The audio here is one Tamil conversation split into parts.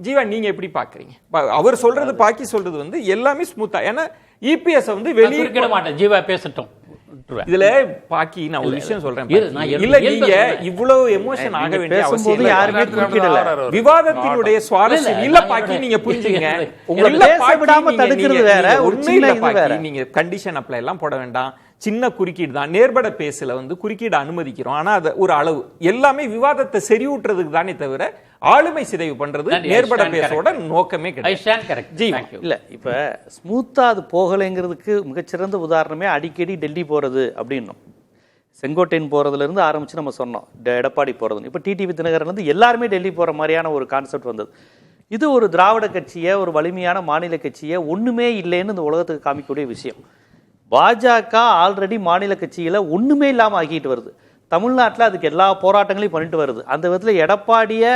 ஜீவா நீங்க எப்படி பாக்குறீங்க? அவர் சொல்றது பாக்கி சொல்றது வந்து எல்லாமே ஸ்மூத்தா. ஏன்னா இபிஎஸ் வந்து வெளியே மாட்டேன். ஜீவா பேசட்டும். இதுல பாக்கி நான் ஒரு விஷயம் சொல்றேன். இல்ல நீங்க இவ்வளவு எமோஷன் ஆக வேண்டிய அவசியம் இல்ல. யாருமே குறுக்கிடல. விவாதத்தினுடைய சுவாரஸ்யம் இல்ல பாக்கி. நீங்க புரிஞ்சுங்க. உங்களை பேச விடாம தடுக்கிறது வேற, ஒரு சின்ன இது வேற. நீங்க கண்டிஷன் அப்ளை எல்லாம் போட வேண்டாம். சின்ன குறுக்கீடு தான். நேர்பட பேசல வந்து குறுக்கீடு அனுமதிக்கிறோம். ஆனா அது ஒரு அளவு. எல்லாமே விவாதத்தை செறிவூட்டுறதுக்கு தானே தவிர ஆளுமை சிதைவு பண்றது நேர்பட பேசோட நோக்கமே கிடையாது. இல்ல இப்ப ஸ்மூத்தா அது போகலைங்கிறதுக்கு மிகச்சிறந்த உதாரணமே அடிக்கடி டெல்லி போறது அப்படின்னும். செங்கோட்டையன் போறதுல இருந்து ஆரம்பிச்சு நம்ம சொன்னோம் எடப்பாடி போறது. இப்ப டிடிவி தினகரன் வந்து எல்லாருமே டெல்லி போற மாதிரியான ஒரு கான்செப்ட் வந்தது. இது ஒரு திராவிட கட்சியை, ஒரு வலிமையான மாநில கட்சியை ஒண்ணுமே இல்லைன்னு இந்த உலகத்துக்கு காமிக்கக்கூடிய விஷயம். பாஜக ஆல்ரெடி மாநில கட்சிகளை ஒண்ணுமே இல்லாம ஆக்கிட்டு வருது. தமிழ்நாட்டில் அதுக்கு எல்லா போராட்டங்களையும் பண்ணிட்டு வருது. அந்த விதத்தில் எடப்பாடியை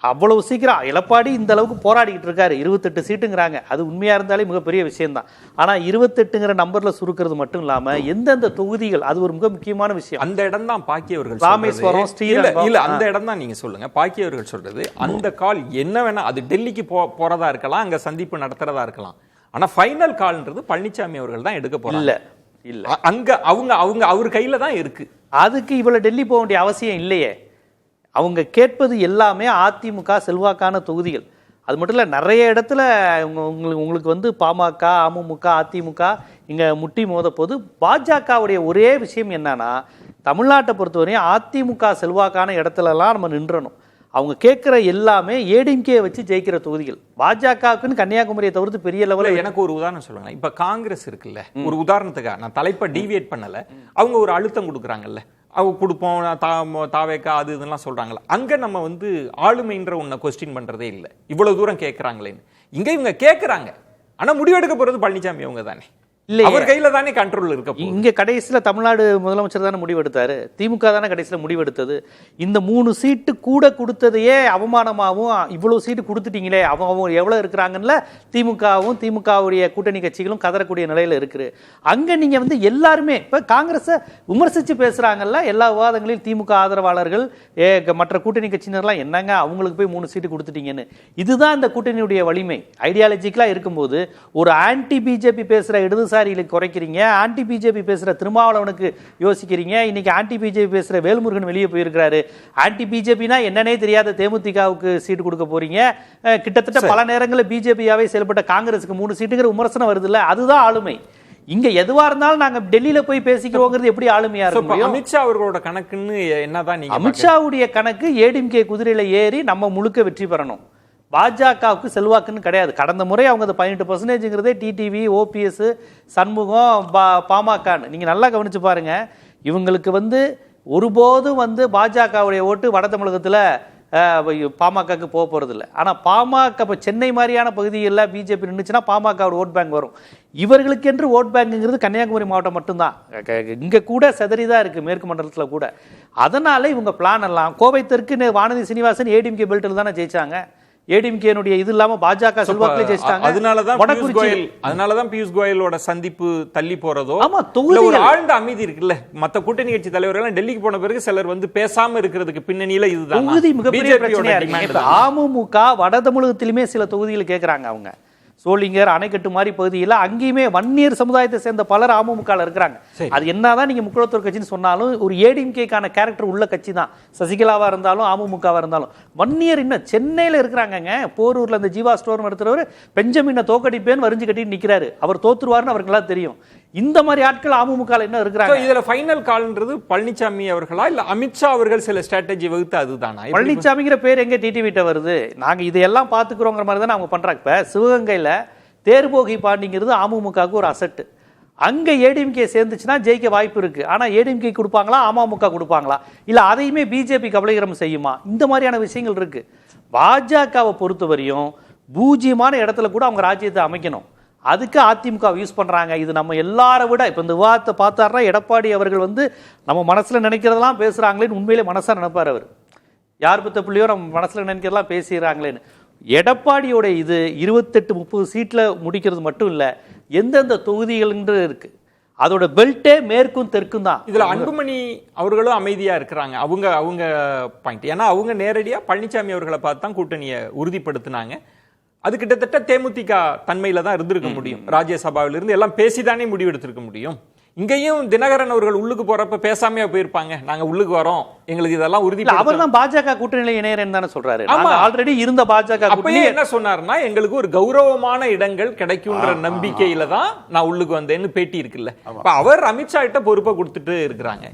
அவ்வளவு சீக்கிரம் எடப்பாடி இந்த அளவுக்கு போராடிக்கிட்டு இருக்காரு. 28 சீட்டுங்கிறாங்க. அது உண்மையா இருந்தாலே மிகப்பெரிய விஷயம்தான். ஆனா 28ங்கிற நம்பர்ல சுருக்கிறது மட்டும் இல்லாம எந்தெந்த தொகுதிகள், அது ஒரு மிக முக்கியமான விஷயம். அந்த இடம் தான் பாக்கி அவர்கள் ராமேஸ்வரம், ஸ்ரீரங்கம். இல்ல அந்த இடம் தான் நீங்க சொல்லுங்க. பாக்கி அவர்கள் சொல்றது அந்த கால் என்ன வேணா, அது டெல்லிக்கு போறதா இருக்கலாம், அங்க சந்திப்பு நடத்துறதா இருக்கலாம். ஆனா ஃபைனல் கால்ன்றது பழனிசாமி அவர்கள் தான் எடுக்க போறாங்க. இல்ல அங்க அவங்க அவர் கையில தான் இருக்கு. அதுக்கு இவ்வளவு டெல்லி போக வேண்டிய அவசியம் இல்லையே. அவங்க கேட்பது எல்லாமே அதிமுக செல்வாக்கான தொகுதிகள். அது மட்டும் இல்லை, நிறைய இடத்துல உங்களுக்கு வந்து பாமக, அமமுக, அதிமுக இங்கே முட்டி மோத போது பாஜகவுடைய ஒரே விஷயம் என்னன்னா, தமிழ்நாட்டை பொறுத்தவரையும் அதிமுக செல்வாக்கான இடத்துலலாம் நம்ம நின்றணும். அவங்க கேட்குற எல்லாமே ஏடிஎம்கே வச்சு ஜெயிக்கிற தொகுதிகள். பாஜகவுக்குன்னு கன்னியாகுமரியை தவிர்த்து பெரிய லெவலில். எனக்கு ஒரு உதாரணம் சொல்லுங்க. இப்ப காங்கிரஸ் இருக்குல்ல, ஒரு உதாரணத்துக்காக நான் தலைப்பை டீவியேட் பண்ணல, அவங்க ஒரு அழுத்தம் கொடுக்குறாங்கல்ல, அவங்க கொடுப்போம் தாவேக்கா அது இதெல்லாம் சொல்றாங்கல்ல, அங்க நம்ம வந்து ஆளுமைன்ற ஒன்ன கொஸ்டின் பண்றதே இல்லை. இவ்வளவு தூரம் கேட்கறாங்களேன்னு. இங்க இவங்க கேட்கறாங்க, ஆனா முடிவெடுக்க போறது பழனிசாமி அவங்க தானே. அவர் கையில தானே கண்ட்ரோல் இருக்க. இங்க கடைசியில தமிழ்நாடு முதலமைச்சர் தானே முடிவெடுத்தாரு. திமுக தானே கடைசியில முடிவெடுத்தது. இந்த 3 சீட்டு கூட கொடுத்ததையே அவமானமாகவும், இவ்வளவு சீட்டு கொடுத்துட்டீங்களே, அவங்க எவ்வளவு இருக்கிறாங்கன்னு திமுகவும் திமுகவுடைய கூட்டணி கட்சிகளும் கதறக்கூடிய நிலையில இருக்கு. அங்க நீங்க வந்து எல்லாருமே இப்ப காங்கிரஸை விமர்சிச்சு பேசுறாங்கல்ல எல்லா விவாதங்களில். திமுக ஆதரவாளர்கள் மற்ற கூட்டணி கட்சியினர்லாம் என்னங்க அவங்களுக்கு போய் 3 சீட்டு கொடுத்துட்டீங்கன்னு. இதுதான் இந்த கூட்டணியுடைய வலிமை. ஐடியாலஜிக்கலா இருக்கும்போது ஒரு ஆன்டி பிஜேபி பேசுற இடதுசாரிகளுக்கு குறைக்கிறீங்க, ஆன்டி பிஜேபி பேசுற திருமாவளவனுக்கு யோசிக்கிறீங்க. இன்னைக்கு ஆன்டி பிஜேபி பேசுற வேல்முருகன் வெளியே போயிருக்கிறாரு. ஆன்டி பிஜேபினா என்னன்னே தெரியாத தேமுதிகவுக்கு சீட்டு கொடுக்க போறீங்க. கிட்டத்தட்ட பல நேரங்களில் பிஜேபியாவே செயல்பட்ட காங்கிரஸுக்கு 3 சீட்டுங்கிற விமர்சனம் வருது இல்ல. அதுதான் ஆளுமை. இங்க எதுவா இருந்தாலும் நாங்க டெல்லியில போய் பேசிக்கிறோங்கிறது எப்படி ஆளுமையா இருக்கும்? அமித்ஷா அவர்களோட கணக்குன்னு என்னதான் நீங்க? அமித்ஷாவுடைய கணக்கு ஏடிஎம்கே குதிரையில ஏறி நம்ம முழுக்க வெற்றி பெறணும். பாஜகவுக்கு செல்வாக்குன்னு கிடையாது. கடந்த முறை அவங்க 18% டிடிவி, ஓபிஎஸ், சண்முகம், பாமகன்னு நீங்க நல்லா கவனிச்சு பாருங்க. இவங்களுக்கு வந்து ஒருபோதும் வந்து பாஜகவுடைய ஓட்டு வட தமிழகத்துல பாமகக்கு போக போறது இல்லை. ஆனா பாமக இப்போ சென்னை மாதிரியான பகுதிகளில் பிஜேபி நின்றுச்சுன்னா பாமகவோட ஓட் பேங்க் வரும். இவர்களுக்கு என்று ஓட் பேங்குங்கிறது கன்னியாகுமரி மாவட்டம் மட்டும்தான். இங்க கூட செதறிதான் இருக்கு, மேற்கு மண்டலத்துல கூட. அதனால இவங்க பிளான் எல்லாம் கோவை தெற்கு வானதி சீனிவாசன் ஏடிஎம்கே பெல்ட்டில் தானே ஜெயிச்சாங்க. ஏடிஎம்கே இது இல்லாம பாஜக செல்வாக்குல ஜெயிச்சாங்க. அதனாலதான் பியூஷ் கோயலோட சந்திப்பு தள்ளி போறதோ. ஆமா, தொகுதியில் ஆழ்ந்த அமைதி இருக்குல்ல. மத்த கூட்டணி கட்சி தலைவர்கள் டெல்லிக்கு போன பிறகு சிலர் வந்து பேசாம இருக்கிறதுக்கு பின்னணியில இதுதான் தொகுதி மிகப்பெரிய பிரச்சனையா இருக்கு. அமமுக வட தமிழகத்திலுமே சில தொகுதிகள் கேட்கறாங்க. அவங்க சோளிங்கர், அணைக்கட்டு மாதிரி பகுதியில் அங்கேயுமே வன்னியர் சமுதாயத்தை சேர்ந்த பலர் அமமுக இருக்கிறாங்க. அது என்னதான் நீங்க முக்குளத்தூர் கட்சின்னு சொன்னாலும் ஒரு ஏடிஎம்கேக்கான கேரக்டர் உள்ள கட்சி தான். சசிகலாவா இருந்தாலும் அமமுகவா இருந்தாலும் வன்னியர் இன்னும் சென்னையில இருக்கிறாங்க. போரூர்ல இந்த ஜீவா ஸ்டோர் நடத்துறவர் பெஞ்சமினை தோக்கடிப்பேன்னு வரிஞ்சு கட்டிட்டு நிக்கிறாரு. அவர் தோத்துருவாருன்னு அவருக்கு எல்லாம் தெரியும். இந்த மாதிரி ஆட்கள் அமமுக என்ன இருக்கிறாங்க. இதுல ஃபைனல் கால்ன்றது பழனிசாமி அவர்களா இல்ல அமித்ஷா அவர்கள் சில ஸ்ட்ராட்டஜி வகுத்து அதுதானா? பழனிசாமிங்கிற பேர் எங்க டிடிவிட்ட வருது? நாங்க இதையெல்லாம் பாத்துக்கிறோங்கிற மாதிரி தான் அவங்க பண்றாங்க. இப்ப சிவகங்கையில தேர்போகி பாண்டிங்கிறது அமமுகவுக்கு ஒரு அசட்டு. அங்க ஏடிஎம்கே சேர்ந்துச்சுன்னா ஜெயிக்க வாய்ப்பு இருக்கு. ஆனா ஏடிஎம்கே கொடுப்பாங்களா, அமமுக கொடுப்பாங்களா, இல்ல அதையுமே பிஜேபி கபலீகரம் செய்யுமா? இந்த மாதிரியான விஷயங்கள் இருக்கு. பாஜகவை பொறுத்தவரையும் பூஜ்யமான இடத்துல கூட அவங்க ராஜ்யத்தை அமைக்கணும். அதுக்கு அதிமுக யூஸ் பண்றாங்க. இது நம்ம எல்லாரை விட இப்ப இந்த விவாதத்தை பார்த்தாருன்னா எடப்பாடி அவர்கள் வந்து நம்ம மனசுல நினைக்கிறதெல்லாம் பேசுறாங்களேன்னு உண்மையிலே மனசா நினைப்பார். அவர் யார் பத்த பிள்ளையோ நம்ம மனசுல நினைக்கிறதெல்லாம் பேசுறாங்களேன்னு. எடப்பாடியோட இது 28-30 சீட்ல முடிக்கிறது மட்டும் இல்ல, எந்தெந்த தொகுதிகள் இருக்கு அதோட பெல்ட்டே மேற்கும் தெற்கும் தான். இதுல அன்புமணி அவர்களும் அமைதியா இருக்கிறாங்க. அவங்க பாயிண்ட். ஏன்னா அவங்க நேரடியா பழனிசாமி அவர்களை பார்த்து தான் கூட்டணியை உறுதிப்படுத்தினாங்க. அது கிட்டத்தட்ட தேமுதிக தன்மையில தான் இருந்திருக்க முடியும். ராஜ்யசபாவில இருந்து எல்லாம் பேசிதானே முடிவெடுத்திருக்க முடியும். இங்கேயும் தினகரன் அவர்கள் உள்ளுக்கு போறப்ப பேசாமையா போயிருப்பாங்க. நாங்க உள்ளுக்கு வரோம், எங்களுக்கு இதெல்லாம் உறுதி. அவர் தான் பாஜக கூட்டணியில இணையறேன்னு தானே சொல்றாரு. ஆல்ரெடி இருந்த பாஜக அப்பயே என்ன சொன்னாருன்னா, எங்களுக்கு ஒரு கௌரவமான இடங்கள் கிடைக்கும்ன்ற நம்பிக்கையில தான் நான் உள்ளுக்கு வந்தேன்னு பேட்டி இருக்குல்ல. இப்ப அவர் அமித்ஷா கிட்ட பொறுப்பை கொடுத்துட்டு இருக்கிறாங்க.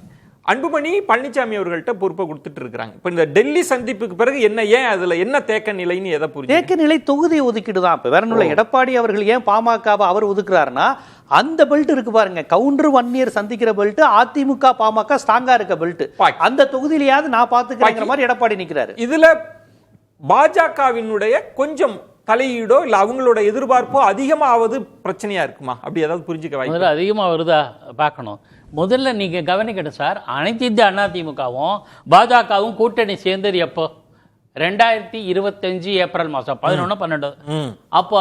அன்புமணி பழனிசாமி அவர்கள்ட்ட பொறுப்பை கொடுத்துட்டு இருக்காங்க. இப்ப இந்த டெல்லி சந்திப்புக்கு பிறகு என்ன, ஏன் அதுல என்ன தேக்க நிலைன்னு எதை புரியுது? தேக்க நிலை தொகுதி ஒதுக்கீடு தான். இப்ப வேற ஒண்ணும் இல்ல. எடப்பாடி அவர்கள் ஏன் பாமகவை அவர் ஒதுக்குறாருன்னா, அந்த பெல்ட் இருக்கு பாருங்க, கவுண்டர் 1 இயர் சந்திக்கிற பெல்ட், அதிமுக பாமக ஸ்ட்ராங்கா இருக்க பெல்ட், அந்த தொகுதியிலேயாவது நான் பாத்துக்கிறேங்கிற மாதிரி எடப்பாடி நிக்கிறாரு. இதுல பாஜகவினுடைய கொஞ்சம் தலையீடோ இல்ல அவங்களோட எதிர்பார்ப்போ அதிகமாவது பிரச்சனையா இருக்குமா? அப்படி ஏதாவது புரிஞ்சுக்க வாய்ப்பு அதிகமா வருதா பார்க்கணும். முதல்ல நீங்க கவனிக்கணும் சார், அனைத்து இந்திய அண்ணா திமுகவும் பாஜகவும் கூட்டணி சேர்ந்தது எப்போ? 2025 ஏப்ரல் மாசம் 11, 12. அப்போ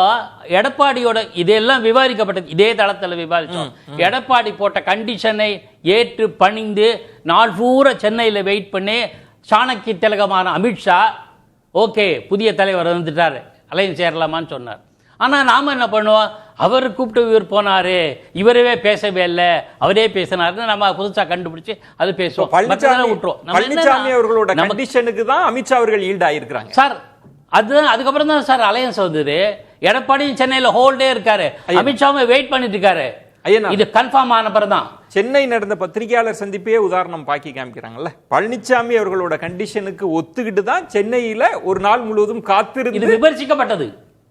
எடப்பாடியோட இதெல்லாம் விவாதிக்கப்பட்டது, இதே தளத்தில் விவாதிச்சோம். எடப்பாடி போட்ட கண்டிஷனை ஏற்று பணிந்து நாள் பூரா சென்னையில் வெயிட் பண்ணி சாணக்கிய திலகமான அமித்ஷா ஓகே புதிய தலைவர் வந்துட்டாரு, அலையன்ஸ் சேரலாமான்னு சொன்னார். ஆனா நாம என்ன பண்ணுவோம், அவர் கூப்பிட்டு இவர் போனாரு, இவரவே பேசவே இல்லை, அவரே பேசினாருன்னு நம்ம புதுசா கண்டுபிடிச்சு அது பேசுவோம். பழனிசாமி அவர்களோட கண்டிஷனுக்கு தான் அமித்ஷா அவர்கள் ஈல்ட் ஆயிருக்காங்க சார். அதுக்கப்புறம் தான் சார் அலையன்ஸ் வந்தது. எடப்பாடியும் சென்னையில ஹோல்டே இருக்காரு, அமித்ஷாவும் வெயிட் பண்ணிட்டு இருக்காரு. இது கன்ஃபார்ம் ஆன பிறகு தான் சென்னை நடந்த பத்திரிகையாளர் சந்திப்பையே உதாரணம் பாக்கி காமிக்கிறாங்கல்ல. பழனிசாமி அவர்களோட கண்டிஷனுக்கு ஒத்துக்கிட்டு தான் சென்னையில ஒரு நாள் முழுவதும் காத்திருந்து விமர்சிக்கப்பட்டது.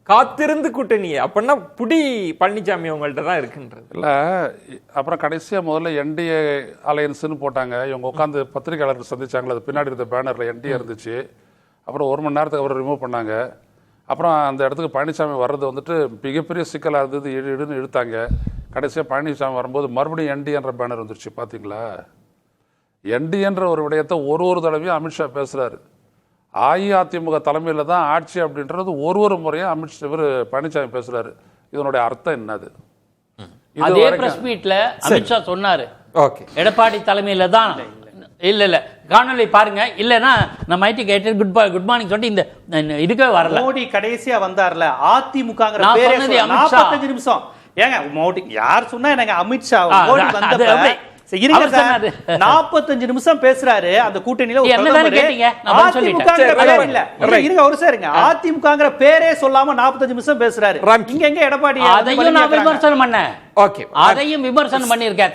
காத்திருந்து கூட்டணியே அப்படின்னா புடி பழனிசாமி அவங்கள்ட்ட தான் இருக்குன்றது இல்லை. அப்புறம் கடைசியாக முதல்ல என்டிஏ அலையன்ஸ்னு போட்டாங்க. இவங்க உட்காந்து பத்திரிகையாளர்கள் சந்திச்சாங்களே, அது பின்னாடி இருந்த பேனரில் என்டிஏ இருந்துச்சு. அப்புறம் 1 மணி நேரத்துக்கு அவர் ரிமூவ் பண்ணாங்க. அப்புறம் அந்த இடத்துக்கு பழனிசாமி வர்றது வந்துட்டு மிகப்பெரிய சிக்கலாக இருந்தது, இழுன்னு இழுத்தாங்க. கடைசியாக பழனிசாமி வரும்போது மறுபடியும் என்டிஏன்ற பேனர் வந்துருச்சு. பார்த்தீங்களா, என்டிஏன்ற ஒரு விடயத்தை ஒரு தடவையும் அமித்ஷா பேசுகிறாரு. அஇஅதிமுக தலைமையில் தான் ஆட்சி அப்படின்றது ஒரு முறையும் இவர் பழனிசாமி பேசுறாரு. இதனுடைய அர்த்தம் என்னது? அதே பிரஸ் மீட்ல அமித்ஷா சொன்னாரு, எடப்பாடி தலைமையில தான். இல்ல காணொலி பாருங்க, இல்லன்னா நம்ம ஐடி கேட்டு குட் மார்னிங் சொல்லிட்டு இந்த இதுக்கே வரல. மோடி கடைசியா வந்தார்ல, அதிமுகங்கிற பேரே 45 நிமிஷம். ஏங்க மோடி யார் சொன்னா எனக்கு அமித்ஷா மோடி வந்தப்ப 45 நிமிஷம் பேசுறாரு. அந்த கூட்டணியில அதிமுகங்கிற பேரே சொல்லாம 45 நிமிஷம் பேசுறாரு. இங்க எங்க எடப்பாடி? அதையும் நான் விமர்சனம் பண்ணேன், அதையும் விமர்சனம் பண்ணிருக்கேன்.